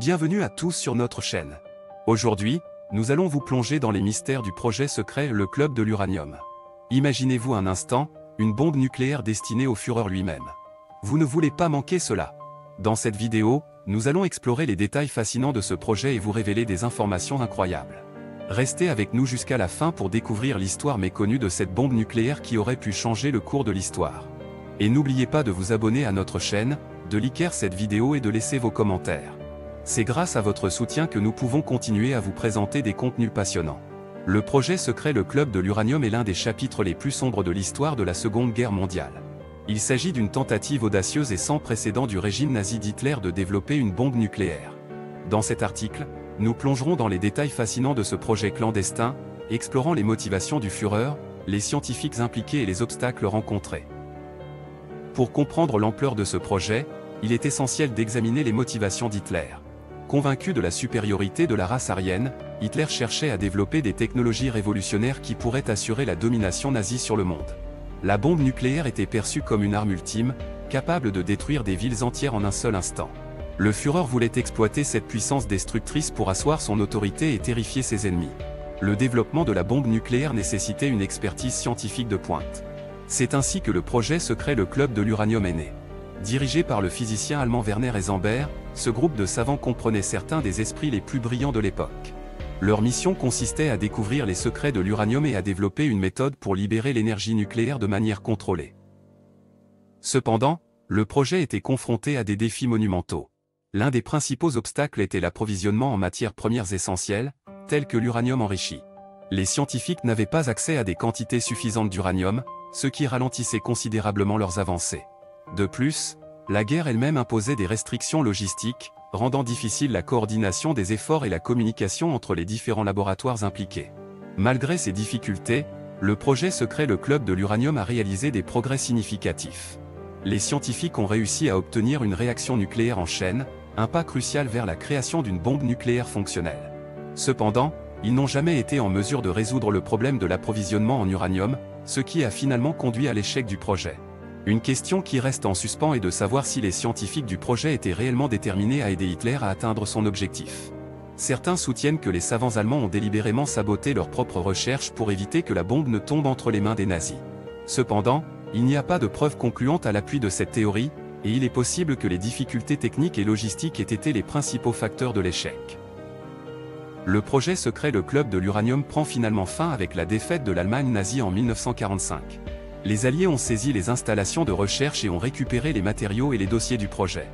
Bienvenue à tous sur notre chaîne. Aujourd'hui, nous allons vous plonger dans les mystères du projet secret le Club de l'Uranium. Imaginez-vous un instant, une bombe nucléaire destinée au Führer lui-même. Vous ne voulez pas manquer cela. Dans cette vidéo, nous allons explorer les détails fascinants de ce projet et vous révéler des informations incroyables. Restez avec nous jusqu'à la fin pour découvrir l'histoire méconnue de cette bombe nucléaire qui aurait pu changer le cours de l'histoire. Et n'oubliez pas de vous abonner à notre chaîne, de liker cette vidéo et de laisser vos commentaires. C'est grâce à votre soutien que nous pouvons continuer à vous présenter des contenus passionnants. Le projet secret le Club de l'Uranium est l'un des chapitres les plus sombres de l'histoire de la Seconde Guerre mondiale. Il s'agit d'une tentative audacieuse et sans précédent du régime nazi d'Hitler de développer une bombe nucléaire. Dans cet article, nous plongerons dans les détails fascinants de ce projet clandestin, explorant les motivations du Führer, les scientifiques impliqués et les obstacles rencontrés. Pour comprendre l'ampleur de ce projet, il est essentiel d'examiner les motivations d'Hitler. Convaincu de la supériorité de la race aryenne, Hitler cherchait à développer des technologies révolutionnaires qui pourraient assurer la domination nazie sur le monde. La bombe nucléaire était perçue comme une arme ultime, capable de détruire des villes entières en un seul instant. Le Führer voulait exploiter cette puissance destructrice pour asseoir son autorité et terrifier ses ennemis. Le développement de la bombe nucléaire nécessitait une expertise scientifique de pointe. C'est ainsi que le projet secret le Club de l'Uranium est né. Dirigé par le physicien allemand Werner Heisenberg, ce groupe de savants comprenait certains des esprits les plus brillants de l'époque. Leur mission consistait à découvrir les secrets de l'uranium et à développer une méthode pour libérer l'énergie nucléaire de manière contrôlée. Cependant, le projet était confronté à des défis monumentaux. L'un des principaux obstacles était l'approvisionnement en matières premières essentielles, telles que l'uranium enrichi. Les scientifiques n'avaient pas accès à des quantités suffisantes d'uranium, ce qui ralentissait considérablement leurs avancées. De plus, la guerre elle-même imposait des restrictions logistiques, rendant difficile la coordination des efforts et la communication entre les différents laboratoires impliqués. Malgré ces difficultés, le projet secret le Club de l'Uranium a réalisé des progrès significatifs. Les scientifiques ont réussi à obtenir une réaction nucléaire en chaîne, un pas crucial vers la création d'une bombe nucléaire fonctionnelle. Cependant, ils n'ont jamais été en mesure de résoudre le problème de l'approvisionnement en uranium, ce qui a finalement conduit à l'échec du projet. Une question qui reste en suspens est de savoir si les scientifiques du projet étaient réellement déterminés à aider Hitler à atteindre son objectif. Certains soutiennent que les savants allemands ont délibérément saboté leurs propres recherches pour éviter que la bombe ne tombe entre les mains des nazis. Cependant, il n'y a pas de preuves concluantes à l'appui de cette théorie, et il est possible que les difficultés techniques et logistiques aient été les principaux facteurs de l'échec. Le projet secret le Club de l'Uranium prend finalement fin avec la défaite de l'Allemagne nazie en 1945. Les Alliés ont saisi les installations de recherche et ont récupéré les matériaux et les dossiers du projet.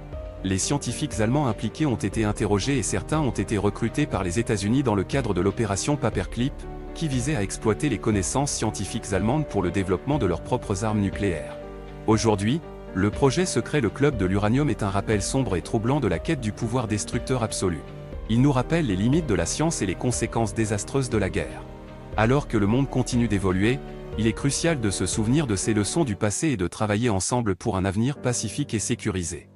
Les scientifiques allemands impliqués ont été interrogés et certains ont été recrutés par les États-Unis dans le cadre de l'opération Paperclip, qui visait à exploiter les connaissances scientifiques allemandes pour le développement de leurs propres armes nucléaires. Aujourd'hui, le projet secret le Club de l'Uranium est un rappel sombre et troublant de la quête du pouvoir destructeur absolu. Il nous rappelle les limites de la science et les conséquences désastreuses de la guerre. Alors que le monde continue d'évoluer, il est crucial de se souvenir de ces leçons du passé et de travailler ensemble pour un avenir pacifique et sécurisé.